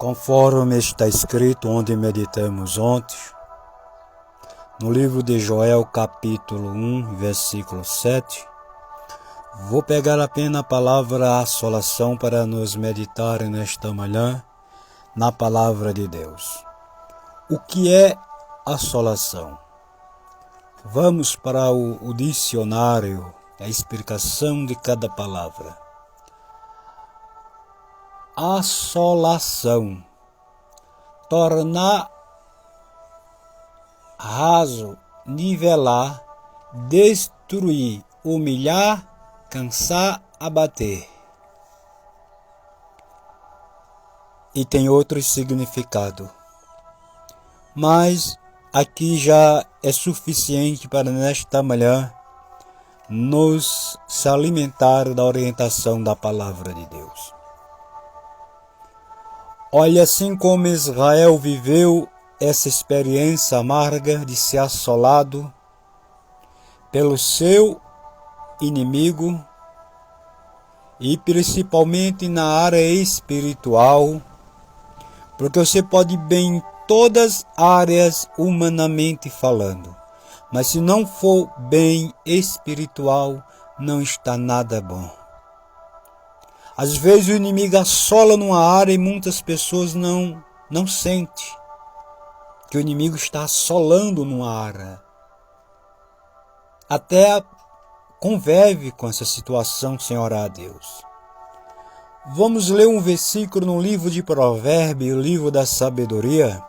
Conforme está escrito onde meditamos ontem, no livro de Joel, capítulo 1, versículo 7, vou pegar apenas a palavra assolação para nos meditar nesta manhã na palavra de Deus. O que é assolação? Vamos para o dicionário, a explicação de cada palavra. Assolação: tornar raso, nivelar, destruir, humilhar, cansar, abater. E tem outro significado, mas aqui já é suficiente para nesta manhã nos se alimentar da orientação da palavra de Deus. Olha, assim como Israel viveu essa experiência amarga de ser assolado pelo seu inimigo, e principalmente na área espiritual, porque você pode ir bem em todas as áreas humanamente falando, mas se não for bem espiritual, não está nada bom. Às vezes o inimigo assola numa área e muitas pessoas não sentem que o inimigo está assolando numa área. Até convive com essa situação sem orar a Deus. Vamos ler um versículo no livro de Provérbios, o livro da sabedoria,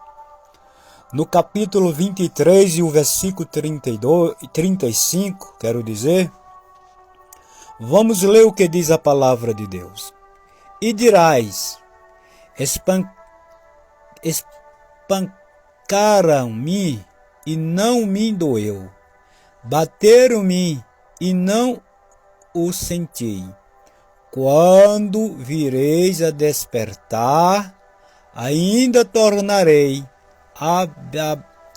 no capítulo 23 e o versículo 35, quero dizer. Vamos ler o que diz a palavra de Deus. E dirás: espancaram-me e não me doeu, bateram-me e não o senti. Quando vireis a despertar, ainda tornarei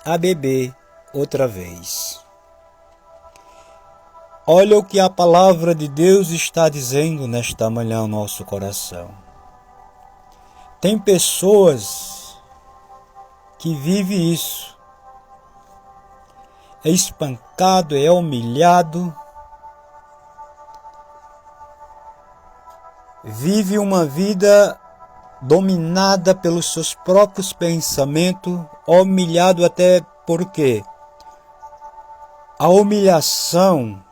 a beber outra vez. Olha o que a palavra de Deus está dizendo nesta manhã ao nosso coração. Tem pessoas que vivem isso. É espancado, é humilhado, vive uma vida dominada pelos seus próprios pensamentos, humilhado até porque a humilhação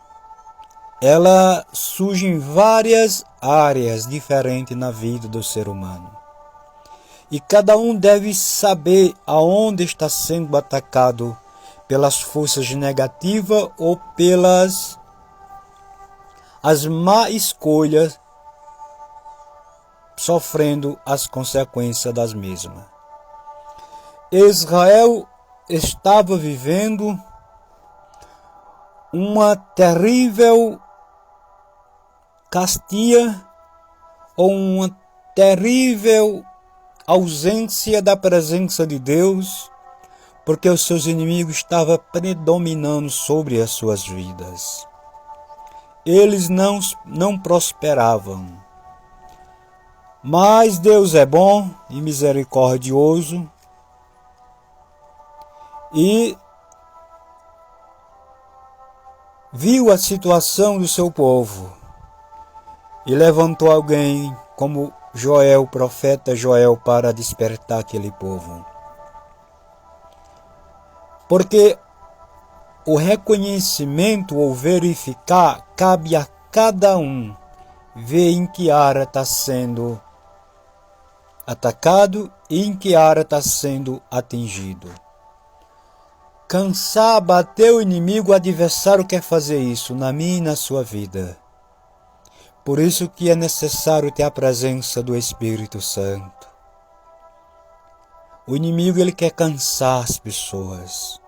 ela surge em várias áreas diferentes na vida do ser humano. E cada um deve saber aonde está sendo atacado pelas forças negativas ou pelas as má escolhas, sofrendo as consequências das mesmas. Israel estava vivendo uma terrível castiga ou uma terrível ausência da presença de Deus, porque os seus inimigos estavam predominando sobre as suas vidas. Eles não prosperavam. Mas Deus é bom e misericordioso e viu a situação do seu povo e levantou alguém como Joel, o profeta Joel, para despertar aquele povo. Porque o reconhecimento ou verificar cabe a cada um ver em que área está sendo atacado e em que área está sendo atingido. Cansar, bater o inimigo, o adversário quer fazer isso na minha e na sua vida. Por isso que é necessário ter a presença do Espírito Santo. O inimigo ele quer cansar as pessoas.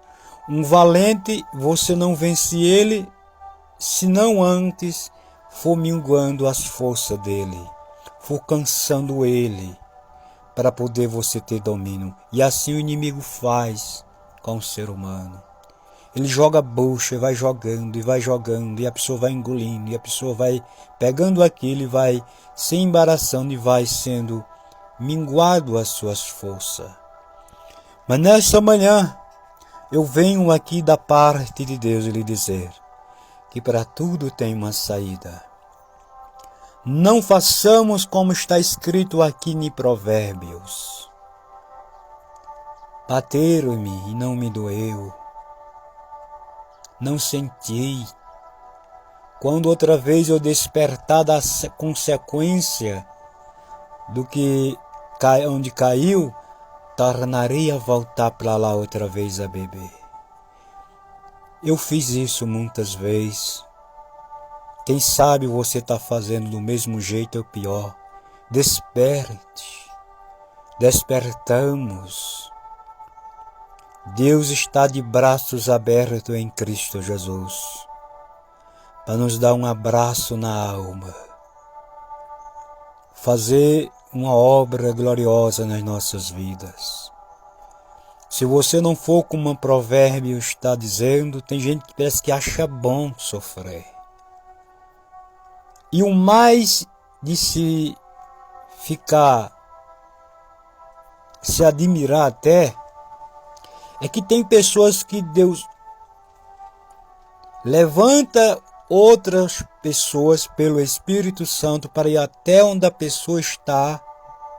Um valente, você não vence ele, se não antes for minguando as forças dele, for cansando ele, para poder você ter domínio. E assim o inimigo faz com o ser humano. Ele joga bucha, vai jogando, e a pessoa vai engolindo, e a pessoa vai pegando aquilo e vai se embaraçando e vai sendo minguado as suas forças. Mas nesta manhã, eu venho aqui da parte de Deus lhe dizer que para tudo tem uma saída. Não façamos como está escrito aqui em Provérbios. Bateram-me e não me doeu. Não senti. Quando outra vez eu despertar da consequência do que onde caiu, tornarei a voltar para lá outra vez a beber. Eu fiz isso muitas vezes. Quem sabe você está fazendo do mesmo jeito ou pior. Desperte. Despertamos. Deus está de braços abertos em Cristo Jesus para nos dar um abraço na alma, fazer uma obra gloriosa nas nossas vidas. Se você não for como um provérbio está dizendo, tem gente que parece que acha bom sofrer. E o mais de se admirar até, é que tem pessoas que Deus levanta outras pessoas pelo Espírito Santo para ir até onde a pessoa está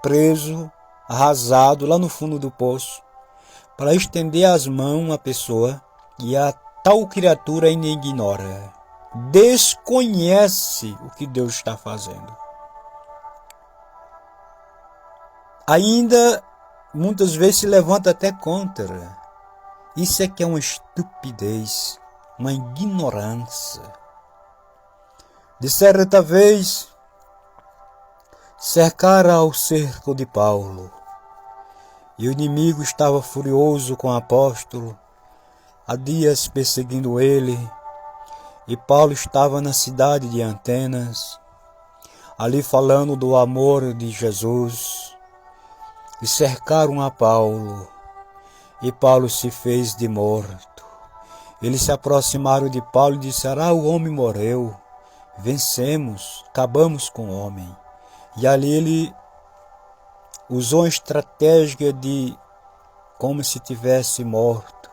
preso, arrasado, lá no fundo do poço, para estender as mãos à pessoa, e a tal criatura ainda ignora, desconhece o que Deus está fazendo. Ainda muitas vezes se levanta até contra. Isso é que é uma estupidez, uma ignorância. De certa vez, cercaram o cerco de Paulo, e o inimigo estava furioso com o apóstolo, há dias perseguindo ele, e Paulo estava na cidade de Atenas, ali falando do amor de Jesus, e cercaram a Paulo, e Paulo se fez de morto. Eles se aproximaram de Paulo e disseram: o homem morreu, vencemos, acabamos com o homem. E ali ele usou uma estratégia de como se tivesse morto.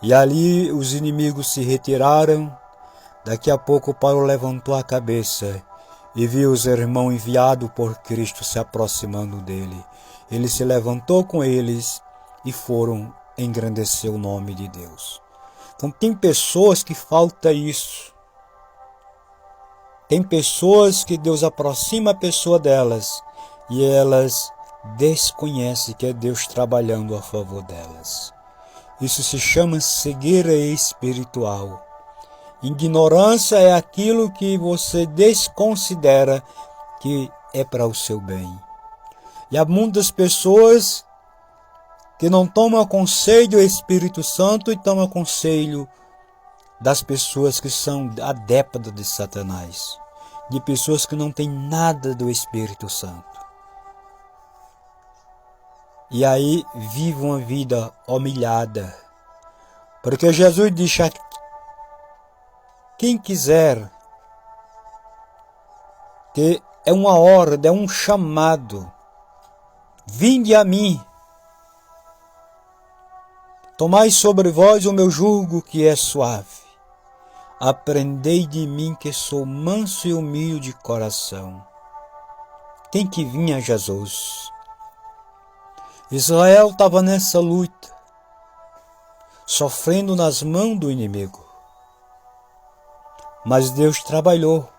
E ali os inimigos se retiraram. Daqui a pouco Paulo levantou a cabeça e viu os irmãos enviados por Cristo se aproximando dele. Ele se levantou com eles e foram engrandecer o nome de Deus. Então tem pessoas que falta isso. Tem pessoas que Deus aproxima a pessoa delas e elas desconhecem que é Deus trabalhando a favor delas. Isso se chama cegueira espiritual. Ignorância é aquilo que você desconsidera que é para o seu bem. E há muitas pessoas que não tomam conselho do Espírito Santo e tomam conselho das pessoas que são adeptas de Satanás, de pessoas que não têm nada do Espírito Santo. E aí vive uma vida humilhada, porque Jesus disse: quem quiser, que é uma ordem, é um chamado, vinde a mim, tomai sobre vós o meu jugo que é suave, aprendei de mim que sou manso e humilde de coração. Tem que vir a Jesus. Israel estava nessa luta, sofrendo nas mãos do inimigo. Mas Deus trabalhou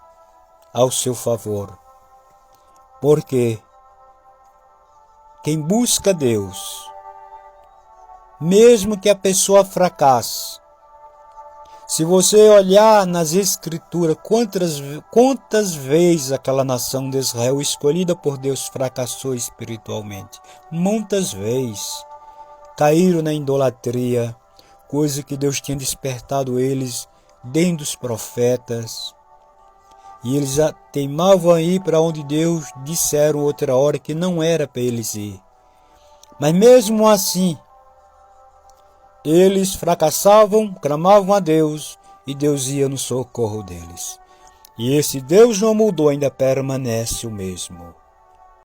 ao seu favor. Porque quem busca Deus, mesmo que a pessoa fracasse, se você olhar nas Escrituras, quantas vezes aquela nação de Israel escolhida por Deus fracassou espiritualmente? Muitas vezes. Caíram na idolatria, coisa que Deus tinha despertado eles dentro dos profetas. E eles teimavam a ir para onde Deus disseram outra hora que não era para eles ir. Mas mesmo assim, eles fracassavam, clamavam a Deus e Deus ia no socorro deles. E esse Deus não mudou, ainda permanece o mesmo.